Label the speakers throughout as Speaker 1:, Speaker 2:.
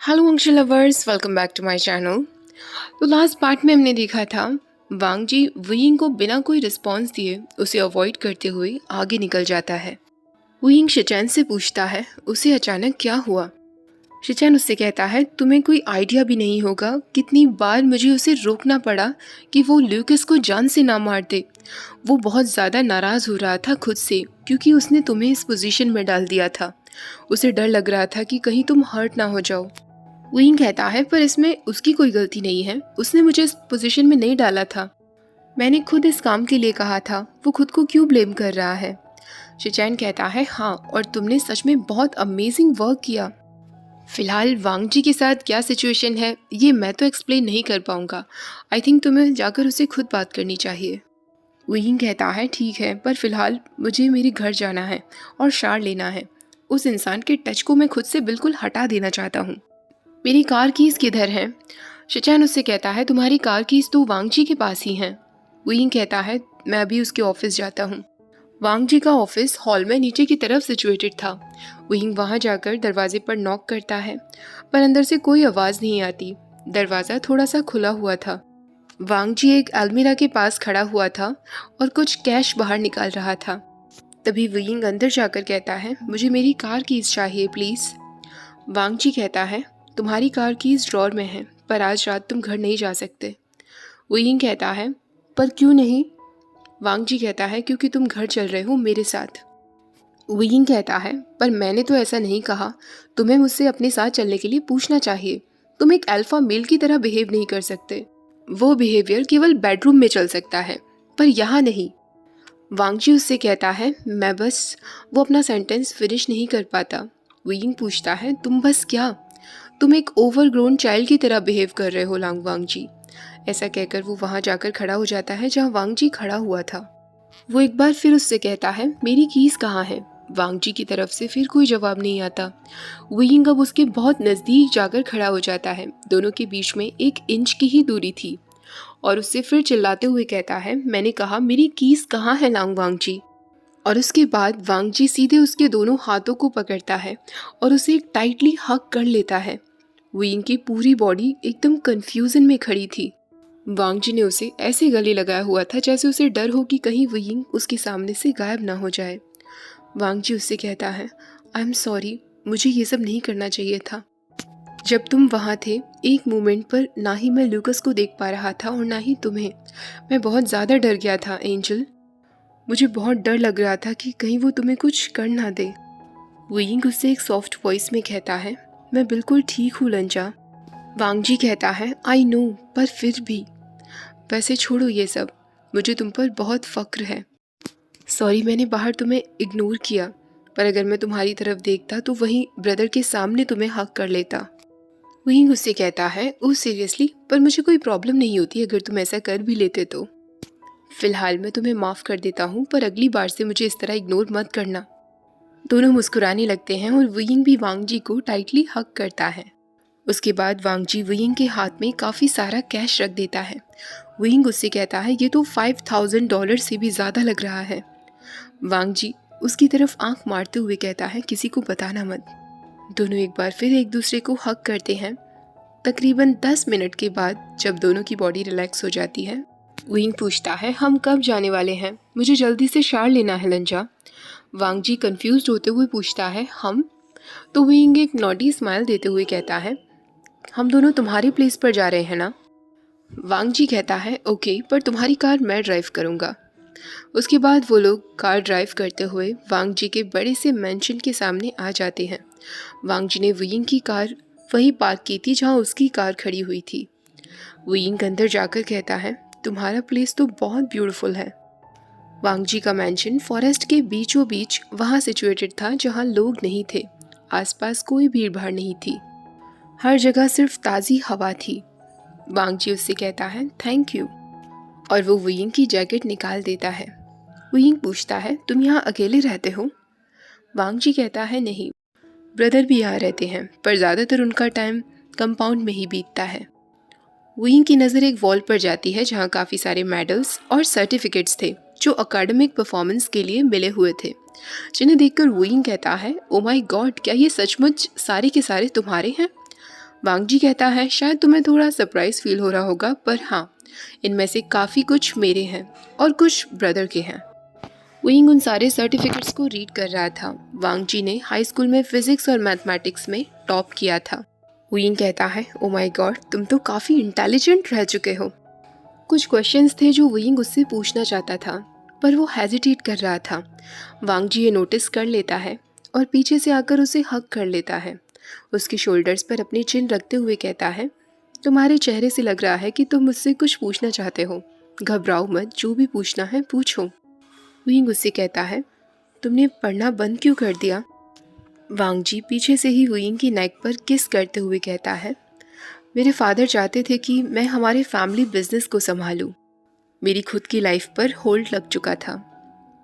Speaker 1: Hello Anshul lovers, welcome back to my channel. तो last part में हमने देखा था वांग जी वुयिंग को बिना कोई रिस्पॉन्स दिए उसे अवॉइड करते हुए आगे निकल जाता है। वुयिंग शिचैन से पूछता है उसे अचानक क्या हुआ। शिचैन उससे कहता है तुम्हें कोई आइडिया भी नहीं होगा कितनी बार मुझे उसे रोकना पड़ा कि वो ल्यूकस को जान से ना मार दे। वो बहुत ज़्यादा नाराज़ हो रहा था खुद से क्योंकि उसने तुम्हें इस पोजीशन में डाल दिया था। उसे डर लग रहा था कि कहीं तुम हर्ट ना हो जाओ। विंग कहता है पर इसमें उसकी कोई गलती नहीं है, उसने मुझे इस पोजीशन में नहीं डाला था। मैंने खुद इस काम के लिए कहा था, वो खुद को क्यों ब्लेम कर रहा है। शिचैन कहता है हाँ, और तुमने सच में बहुत अमेजिंग वर्क किया। फिलहाल वांग जी के साथ क्या सिचुएशन है ये मैं तो एक्सप्लेन नहीं कर पाऊंगा। आई थिंक तुम्हें जाकर उसे खुद बात करनी चाहिए। विंग कहता है ठीक है, पर फिलहाल मुझे मेरे घर जाना है और शार लेना है। उस इंसान के टच को मैं खुद से बिल्कुल हटा देना चाहता हूँ। मेरी कार कीज़ किधर हैं? शिचैन उससे कहता है तुम्हारी कार कीज़ तो वांग जी के पास ही हैं। विंग कहता है मैं अभी उसके ऑफिस जाता हूँ। वांग जी का ऑफिस हॉल में नीचे की तरफ सिचुएटेड था। विंग वहाँ जाकर दरवाजे पर नॉक करता है, पर अंदर से कोई आवाज़ नहीं आती। दरवाज़ा थोड़ा सा खुला हुआ था। वांग जी एक अलमीरा के पास खड़ा हुआ था और कुछ कैश बाहर निकाल रहा था। तभी विंग अंदर जाकर कहता है मुझे मेरी कार कीज़ चाहिए प्लीज़। वांग जी कहता है तुम्हारी कार कीज़ ड्रॉर में है, पर आज रात तुम घर नहीं जा सकते। वुयिंग कहता है पर क्यों नहीं। वांग जी कहता है क्योंकि तुम घर चल रहे हो मेरे साथ। वुयिंग कहता है पर मैंने तो ऐसा नहीं कहा, तुम्हें मुझसे अपने साथ चलने के लिए पूछना चाहिए। तुम एक अल्फा मेल की तरह बिहेव नहीं कर सकते। वो बिहेवियर केवल बेडरूम में चल सकता है, पर यहाँ नहीं। वांग जी उससे कहता है मैं बस। वो अपना सेंटेंस फिनिश नहीं कर पाता। वुयिंग पूछता है तुम बस क्या? तुम एक ओवरग्रोन चाइल्ड की तरह बिहेव कर रहे हो वांग जी। ऐसा कहकर वो वहाँ जाकर खड़ा हो जाता है जहाँ वांग जी खड़ा हुआ था। वो एक बार फिर उससे कहता है मेरी कीज़ कहाँ है। वांग जी की तरफ से फिर कोई जवाब नहीं आता। वुयिंग अब उसके बहुत नज़दीक जाकर खड़ा हो जाता है। दोनों के बीच में 1 इंच की ही दूरी थी और उससे फिर चिल्लाते हुए कहता है मैंने कहा मेरी कीज़ कहाँ है वांग जी। और उसके बाद वांग जी सीधे उसके दोनों हाथों को पकड़ता है और उसे एक टाइटली हग कर लेता है। विंग की पूरी बॉडी एकदम कंफ्यूजन में खड़ी थी। वांग जी ने उसे ऐसे गले लगाया हुआ था जैसे उसे डर हो कि कहीं विंग उसके सामने से गायब ना हो जाए। वांग जी उससे कहता है आई एम सॉरी, मुझे ये सब नहीं करना चाहिए था। जब तुम वहाँ थे एक मोमेंट पर ना ही मैं लूकस को देख पा रहा था और ना ही तुम्हें। मैं बहुत ज़्यादा डर गया था एंजल। मुझे बहुत डर लग रहा था कि कहीं वो तुम्हें कुछ कर ना दे। विंग उससे एक सॉफ्ट वॉइस में कहता है मैं बिल्कुल ठीक हूँ लंजा। वांग जी कहता है आई नो, पर फिर भी। वैसे छोड़ो ये सब, मुझे तुम पर बहुत फ़क्र है। सॉरी मैंने बाहर तुम्हें इग्नोर किया, पर अगर मैं तुम्हारी तरफ देखता तो वहीं ब्रदर के सामने तुम्हें हक कर लेता। विंग उससे कहता है ओह सीरियसली, पर मुझे कोई प्रॉब्लम नहीं होती अगर तुम ऐसा कर भी लेते तो। फिलहाल मैं तुम्हें माफ़ कर देता हूँ, पर अगली बार से मुझे इस तरह इग्नोर मत करना। दोनों मुस्कुराने लगते हैं और विंग भी वांग जी को टाइटली हग करता है। उसके बाद वांग जी विंग के हाथ में काफ़ी सारा कैश रख देता है। विंग उससे कहता है ये तो $5000 से भी ज़्यादा लग रहा है। वांग जी उसकी तरफ आंख मारते हुए कहता है किसी को बताना मत। दोनों एक बार फिर एक दूसरे को हग करते हैं। तकरीबन 10 मिनट के बाद जब दोनों की बॉडी रिलैक्स हो जाती है, विंग पूछता है हम कब जाने वाले हैं? मुझे जल्दी से शार लेना है लंजा। वांग जी कंफ्यूज होते हुए पूछता है हम? तो विंग एक नॉटी स्माइल देते हुए कहता है हम दोनों तुम्हारी प्लेस पर जा रहे हैं ना। वांग जी कहता है ओके, पर तुम्हारी कार मैं ड्राइव करूँगा। उसके बाद वो लोग कार ड्राइव करते हुए वांग जी के बड़े से मैंशन के सामने आ जाते हैं। वांग जी ने विंग की कार वहीं पार्क की थी जहाँ उसकी कार खड़ी हुई थी। विंग अंदर जाकर कहता है तुम्हारा प्लेस तो बहुत ब्यूटीफुल है। वांग जी का मैंशन फॉरेस्ट के बीचों बीच वहाँ सिचुएटेड था जहाँ लोग नहीं थे। आसपास कोई भीड़ भाड़ नहीं थी, हर जगह सिर्फ ताज़ी हवा थी। वांग जी उससे कहता है थैंक यू, और वो विंग की जैकेट निकाल देता है। विंग पूछता है तुम यहाँ अकेले रहते हो? वांग जी कहता है नहीं, ब्रदर भी यहाँ रहते हैं, पर ज़्यादातर उनका टाइम कंपाउंड में ही बीतता है। विंग की नज़र एक वॉल पर जाती है जहाँ काफ़ी सारे मेडल्स और सर्टिफिकेट्स थे जो अकेडमिक परफॉर्मेंस के लिए मिले हुए थे, जिन्हें देखकर विंग कहता है ओ माय गॉड, क्या ये सचमुच सारे के सारे तुम्हारे हैं? वांग जी कहता है शायद तुम्हें थोड़ा सरप्राइज फील हो रहा होगा, पर हाँ, इनमें से काफ़ी कुछ मेरे हैं और कुछ ब्रदर के हैं। विंग उन सारे सर्टिफिकेट्स को रीड कर रहा था। वांग जी ने हाई स्कूल में फिजिक्स और मैथमेटिक्स में टॉप किया था। विंग कहता है ओ माय गॉड, तुम तो काफ़ी इंटेलिजेंट रह चुके हो। कुछ क्वेश्चंस थे जो विंग उससे पूछना चाहता था, पर वो हेजिटेट कर रहा था। वांग जी ये नोटिस कर लेता है और पीछे से आकर उसे हग कर लेता है। उसके शोल्डर्स पर अपनी चिन रखते हुए कहता है तुम्हारे चेहरे से लग रहा है कि तुम मुझसे कुछ पूछना चाहते हो। घबराओ मत, जो भी पूछना है पूछो। विंग उससे कहता है तुमने पढ़ना बंद क्यों कर दिया? वांग जी पीछे से ही विंग की नेक पर किस करते हुए कहता है मेरे फादर चाहते थे कि मैं हमारे फैमिली बिजनेस को संभालूं। मेरी खुद की लाइफ पर होल्ड लग चुका था।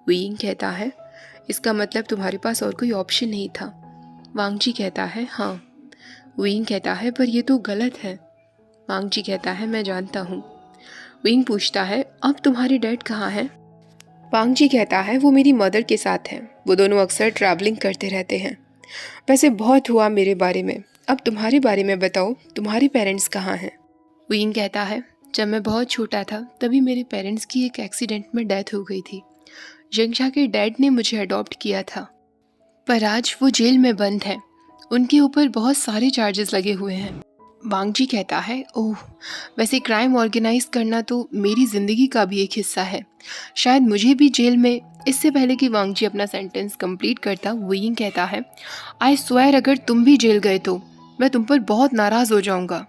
Speaker 1: विंग कहता है इसका मतलब तुम्हारे पास और कोई ऑप्शन नहीं था? वांग जी कहता है हाँ। विंग कहता है पर यह तो गलत है। वांग जी कहता है मैं जानता हूँ। विंग पूछता है अब तुम्हारे डैड कहाँ हैं? वांग जी कहता है वो मेरी मदर के साथ हैं, वो दोनों अक्सर ट्रैवलिंग करते रहते हैं। वैसे बहुत हुआ मेरे बारे में, अब तुम्हारे बारे में बताओ, तुम्हारे पेरेंट्स कहाँ हैं? विंग कहता है जब मैं बहुत छोटा था तभी मेरे पेरेंट्स की एक एक्सीडेंट में डेथ हो गई थी। जंगशा के डैड ने मुझे अडॉप्ट किया था, पर आज वो जेल में बंद है। उनके ऊपर बहुत सारे चार्जेस लगे हुए हैं। वांग जी कहता है ओह, वैसे क्राइम ऑर्गेनाइज करना तो मेरी ज़िंदगी का भी एक हिस्सा है, शायद मुझे भी जेल में। इससे पहले कि वांग जी अपना सेंटेंस कंप्लीट करता, विंग कहता है आई स्वेयर अगर तुम भी जेल गए तो मैं तुम पर बहुत नाराज़ हो जाऊंगा।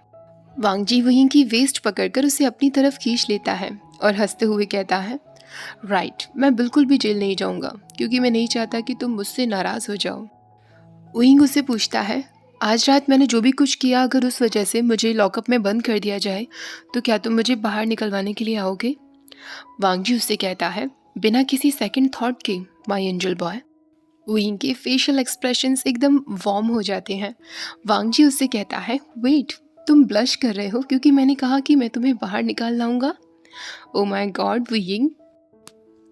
Speaker 1: वांग जी विंग की वेस्ट पकड़कर उसे अपनी तरफ खींच लेता है और हंसते हुए कहता है राइट, मैं बिल्कुल भी जेल नहीं जाऊंगा क्योंकि मैं नहीं चाहता कि तुम मुझसे नाराज़ हो जाओ। विंग उससे पूछता है आज रात मैंने जो भी कुछ किया, अगर उस वजह से मुझे लॉकअप में बंद कर दिया जाए तो क्या तुम मुझे बाहर निकलवाने के लिए आओगे? वांग जी उससे कहता है बिना किसी सेकंड थॉट के माय एंजल बॉय। विंग के फेशियल एक्सप्रेशंस एकदम वार्म हो जाते हैं। वांग जी उससे कहता है वेट, तुम ब्लश कर रहे हो क्योंकि मैंने कहा कि मैं तुम्हें बाहर निकाल लाऊंगा? Oh my God wing.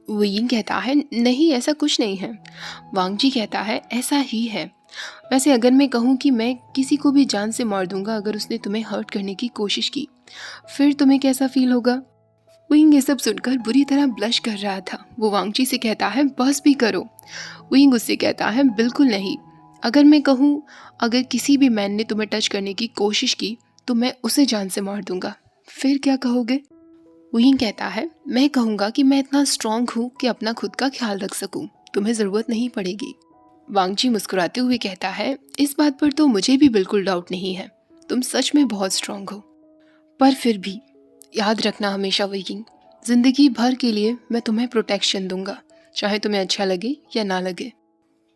Speaker 1: Wing कहता है नहीं, ऐसा कुछ नहीं है। वांग जी कहता है ऐसा ही है। वैसे अगर मैं कहूँ कि मैं किसी को भी जान से मार दूंगा अगर उसने तुम्हें हर्ट करने की कोशिश की, फिर तुम्हें कैसा फील होगा? विंग ये सब सुनकर बुरी तरह ब्लश कर रहा था। वो वांग जी से कहता है बस भी करो। विंग उससे कहता है बिल्कुल नहीं। अगर मैं कहूँ अगर किसी भी मैन ने तुम्हें टच करने की कोशिश की तो मैं उसे जान से मार दूंगा, फिर क्या कहोगे? विंग कहता है मैं कहूँगा कि मैं इतना स्ट्रांग हूँ कि अपना खुद का ख्याल रख सकूँ, तुम्हें ज़रूरत नहीं पड़ेगी। वांग जी मुस्कुराते हुए कहता है इस बात पर तो मुझे भी बिल्कुल डाउट नहीं है, तुम सच में बहुत स्ट्रांग हो। पर फिर भी याद रखना हमेशा विंग, जिंदगी भर के लिए मैं तुम्हें प्रोटेक्शन दूंगा, चाहे तुम्हें अच्छा लगे या ना लगे।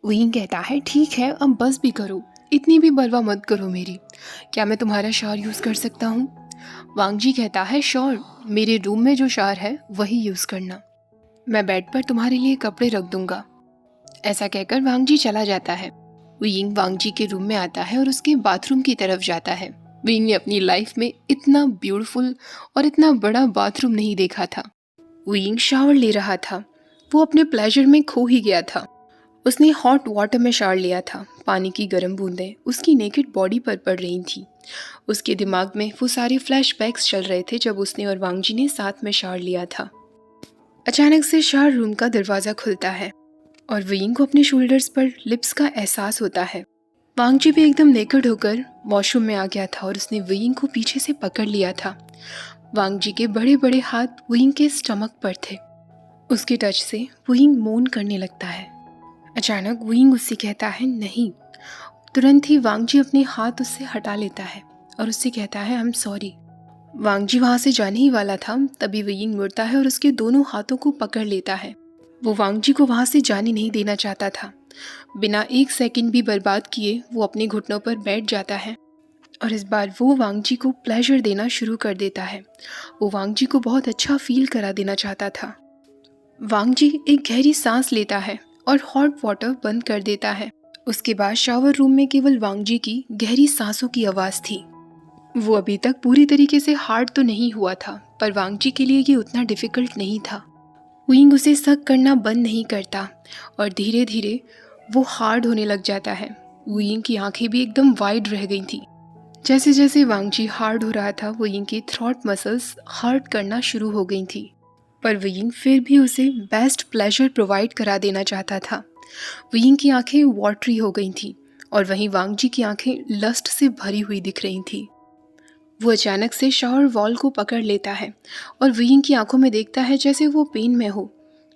Speaker 1: विंग कहता है ठीक है, अब बस भी करो, इतनी भी परवाह मत करो मेरी। क्या मैं तुम्हारा शार यूज़ कर सकता हूँ? वांग जी कहता है श्योर, मेरे रूम में जो शार है वही यूज़ करना। मैं बेड पर तुम्हारे लिए कपड़े रख दूंगा। ऐसा कहकर वांग जी चला जाता है। विंग वांग जी के रूम में आता है और उसके बाथरूम की तरफ जाता है। विंग ने अपनी लाइफ में इतना ब्यूटीफुल और इतना बड़ा बाथरूम नहीं देखा था। विंग शावर ले रहा था, वो अपने प्लेजर में खो ही गया था। उसने हॉट वाटर में शावर लिया था, पानी की गर्म बूंदें उसकी नेकेड बॉडी पर पड़ रही थी। उसके दिमाग में वो सारे फ्लैशबैक्स चल रहे थे जब उसने और वांग जी ने साथ में शावर लिया था। अचानक से शावर रूम का दरवाज़ा खुलता है और विंग को अपने शोल्डर्स पर लिप्स का एहसास होता है। वांग जी भी एकदम नेकेड होकर वॉशरूम में आ गया था और उसने विंग को पीछे से पकड़ लिया था। वांग जी के बड़े बड़े हाथ विंग के स्टमक पर थे। उसके टच से विंग मोन करने लगता है। अचानक विंग उससे कहता है नहीं। तुरंत ही वांग जी अपने हाथ उससे हटा लेता है और उससे कहता है आई एम सॉरी। वांग जी वहाँ से जाने ही वाला था, तभी विंग मुड़ता है और उसके दोनों हाथों को पकड़ लेता है। वो वांग जी को वहाँ से जाने नहीं देना चाहता था। बिना एक सेकंड भी बर्बाद किए वो अपने घुटनों पर बैठ जाता है और इस बार वो वांग जी को प्लेजर देना शुरू कर देता है। वो वांग जी को बहुत अच्छा फील करा देना चाहता था। वांग जी एक गहरी सांस लेता है और हॉट वाटर बंद कर देता है। उसके बाद शावर रूम में केवल वांग जी की गहरी सांसों की आवाज़ थी। वो अभी तक पूरी तरीके से हार्ड तो नहीं हुआ था, पर वांग जी के लिए ये उतना डिफ़िकल्ट नहीं था। विंग उसे शक करना बंद नहीं करता और धीरे धीरे वो हार्ड होने लग जाता है। विंग की आंखें भी एकदम वाइड रह गई थी। जैसे जैसे वांगजी हार्ड हो रहा था, वुयिंग की थ्रॉट मसल्स हर्ट करना शुरू हो गई थी, पर वुयिंग फिर भी उसे बेस्ट प्लेजर प्रोवाइड करा देना चाहता था। वुयिंग की आंखें वाटरी हो गई थीं और वहीं वांगजी की आंखें लस्ट से भरी हुई दिख रही थीं। वो अचानक से शावर वॉल को पकड़ लेता है और वुयिंग की आंखों में देखता है जैसे वो पेन में हो।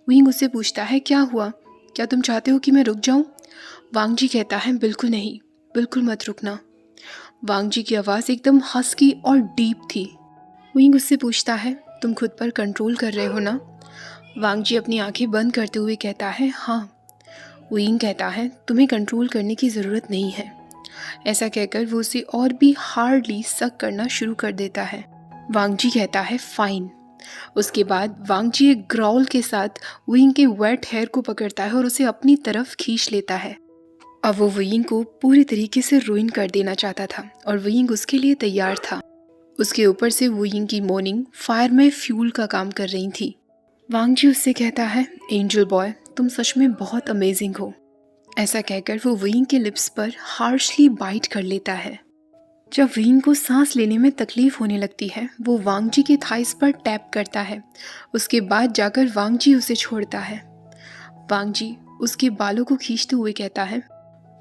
Speaker 1: वुयिंग उससे पूछता है, क्या हुआ? क्या तुम चाहते हो कि मैं रुक जाऊं? वांगजी कहता है, बिल्कुल नहीं, बिल्कुल मत रुकना। वांगजी की आवाज़ एकदम हस्की और डीप थी। वुयिंग उससे पूछता है, तुम खुद पर कंट्रोल कर रहे हो ना? वांगजी अपनी आंखें बंद करते हुए कहता है, हाँ। वुयिंग कहता है, तुम्हें कंट्रोल करने की ज़रूरत नहीं है। ऐसा कहकर वो उसे और भी हार्डली सक करना शुरू कर देता है। वांगजी कहता है, फाइन। उसके बाद वांगजी एक ग्राउल के साथ वुयिंग के वेट हेयर को पकड़ता है और उसे अपनी तरफ खींच लेता है। अब वो वुयिंग को पूरी तरीके से रुइन कर देना चाहता था और वुयिंग उसके लिए तैयार था। उसके ऊपर से वुयिंग की मॉर्निंग फायर में फ्यूल का काम कर रही थी। वांगजी उससे कहता है, एंजल बॉय, तुम सच में बहुत अमेजिंग हो। ऐसा कहकर वो वुयिंग के लिप्स पर हार्शली बाइट कर लेता है। जब वुयिंग को सांस लेने में तकलीफ होने लगती है, वो वांगजी के थाइस पर टैप करता है। उसके बाद जाकर वांगजी उसे छोड़ता है। वांगजी उसके बालों को खींचते हुए कहता है,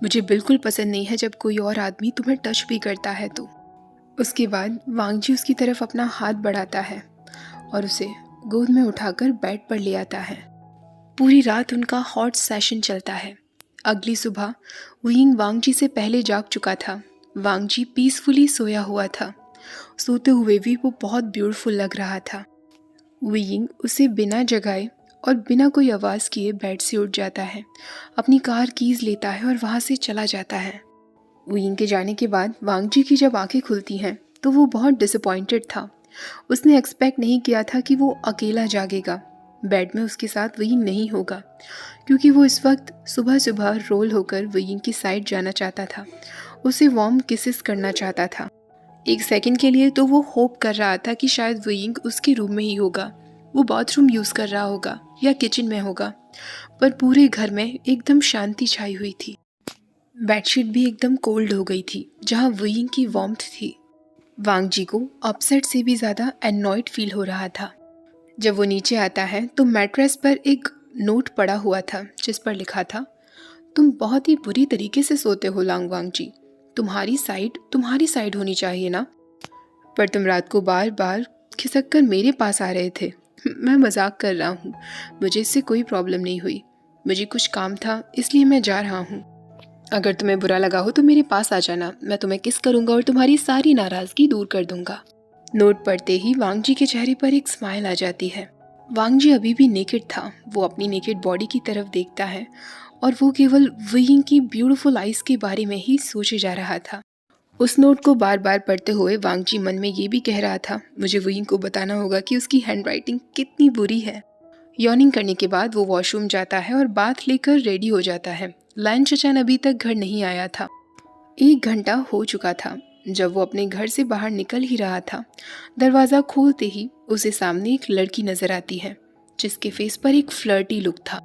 Speaker 1: मुझे बिल्कुल पसंद नहीं है जब कोई और आदमी तुम्हें टच भी करता है तो। उसके बाद वांगजी उसकी तरफ अपना हाथ बढ़ाता है और उसे गोद में उठाकर बेड पर ले आता है। पूरी रात उनका हॉट सेशन चलता है। अगली सुबह वुयिंग वांगजी से पहले जाग चुका था। वांगजी पीसफुली सोया हुआ था। सोते हुए भी वो बहुत ब्यूटीफुल लग रहा था। वुयिंग उसे बिना जगाए और बिना कोई आवाज़ किए बेड से उठ जाता है, अपनी कार कीज लेता है और वहाँ से चला जाता है। वुयिंग के जाने के बाद वांगजी की जब आंखें खुलती हैं तो वो बहुत डिसअपॉइंटेड था। उसने एक्सपेक्ट नहीं किया था कि वो अकेला जागेगा। बेड में उसके साथ वुयिंग नहीं होगा, क्योंकि वो इस वक्त सुबह सुबह रोल होकर वुयिंग की साइड जाना चाहता था, उसे वार्म किसेस करना चाहता था। एक सेकंड के लिए तो वो होप कर रहा था कि शायद वुयिंग उसके रूम में ही होगा, वो बाथरूम यूज़ कर रहा होगा या किचन में होगा, पर पूरे घर में एकदम शांति छाई हुई थी। बेडशीट भी एकदम कोल्ड हो गई थी जहाँ वुयिंग की वार्मथ थी। वांगजी को अपसेट से भी ज़्यादा एनॉयड फील हो रहा था। जब वो नीचे आता है तो मैट्रेस पर एक नोट पड़ा हुआ था जिस पर लिखा था, तुम बहुत ही बुरी तरीके से सोते हो लांग वांगजी, तुम्हारी साइड होनी चाहिए ना, पर तुम रात को बार बार खिसक कर मेरे पास आ रहे थे। मैं मजाक कर रहा हूँ, मुझे इससे कोई प्रॉब्लम नहीं हुई, मुझे कुछ काम था इसलिए मैं जा रहा हूँ। अगर तुम्हें बुरा लगा हो तो मेरे पास आ जाना, मैं तुम्हें किस करूँगा और तुम्हारी सारी नाराज़गी दूर कर दूंगा। नोट पढ़ते ही वांगजी के चेहरे पर एक स्माइल आ जाती है। वांगजी अभी भी नेकेड था। वो अपनी नेकेड बॉडी की तरफ देखता है और वो केवल वुयिंग की ब्यूटीफुल आइज के बारे में ही सोचे जा रहा था। उस नोट को बार बार पढ़ते हुए वांगजी मन में ये भी कह रहा था, मुझे वुयिंग को बताना होगा कि उसकी हैंडराइटिंग कितनी बुरी है। यॉर्निंग करने के बाद वो वॉशरूम जाता है और बाथ लेकर रेडी हो जाता है। लायन चचान अभी तक घर नहीं आया था। 1 घंटा हो चुका था। जब वो अपने घर से बाहर निकल ही रहा था, दरवाज़ा खोलते ही उसे सामने एक लड़की नजर आती है जिसके फेस पर एक फ्लर्टी लुक था।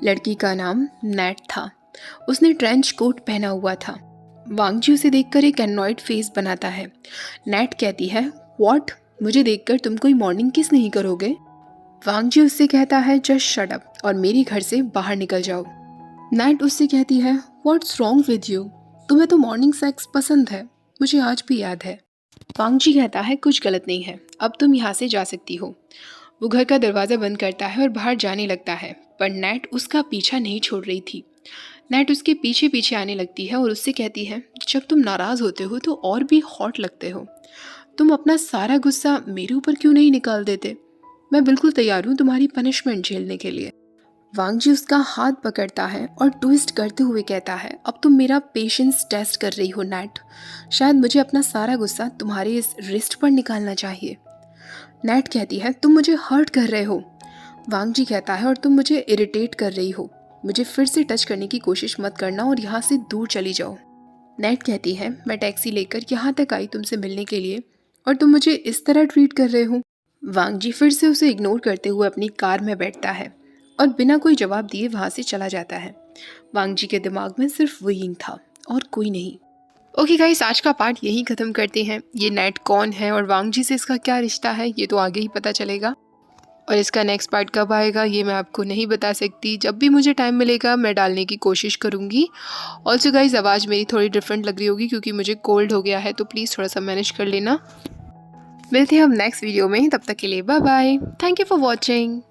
Speaker 1: लड़की का नाम नैट था। उसने ट्रेंच कोट पहना हुआ था। वांगजी उसे देखकर एक एनॉयड फेस बनाता है। नैट कहती है, व्हाट, मुझे देखकर तुम कोई मॉर्निंग किस नहीं करोगे? वांगजी उससे कहता है, जस्ट शट अप और मेरे घर से बाहर निकल जाओ। नैट उससे कहती है, व्हाट्स रॉन्ग विद यू, तुम्हें तो मॉर्निंग सेक्स पसंद है, मुझे आज भी याद है। वांगजी कहता है, कुछ गलत नहीं है, अब तुम यहाँ से जा सकती हो। वो घर का दरवाज़ा बंद करता है और बाहर जाने लगता है, पर नैट उसका पीछा नहीं छोड़ रही थी। नैट उसके पीछे पीछे आने लगती है और उससे कहती है, जब तुम नाराज़ होते हो तो और भी हॉट लगते हो, तुम अपना सारा गुस्सा मेरे ऊपर क्यों नहीं निकाल देते? मैं बिल्कुल तैयार हूँ तुम्हारी पनिशमेंट झेलने के लिए। वांगजी उसका हाथ पकड़ता है और ट्विस्ट करते हुए कहता है, अब तुम मेरा पेशेंस टेस्ट कर रही हो नैट, शायद मुझे अपना सारा गुस्सा तुम्हारे इस रिस्ट पर निकालना चाहिए। नैट कहती है, तुम मुझे हर्ट कर रहे हो। वांगजी कहता है, और तुम मुझे इरिटेट कर रही हो, मुझे फिर से टच करने की कोशिश मत करना और यहाँ से दूर चली जाओ। नैट कहती है, मैं टैक्सी लेकर यहाँ तक आई तुमसे मिलने के लिए और तुम मुझे इस तरह ट्रीट कर रहे हो। वांगजी फिर से उसे इग्नोर करते हुए अपनी कार में बैठता है और बिना कोई जवाब दिए वहाँ से चला जाता है। वांगजी के दिमाग में सिर्फ वुयिंग था और कोई नहीं। ओके गाइस, आज का पार्ट यहीं ख़त्म करते हैं। ये नेट कौन है और वांग जी से इसका क्या रिश्ता है, ये तो आगे ही पता चलेगा। और इसका नेक्स्ट पार्ट कब आएगा ये मैं आपको नहीं बता सकती। जब भी मुझे टाइम मिलेगा मैं डालने की कोशिश करूँगी। ऑल्सो गाइज, आवाज़ मेरी थोड़ी डिफरेंट लग रही होगी क्योंकि मुझे कोल्ड हो गया है, तो प्लीज़ थोड़ा सा मैनेज कर लेना। मिलते हैं हम नेक्स्ट वीडियो में, तब तक के लिए bye bye. Thank you for watching.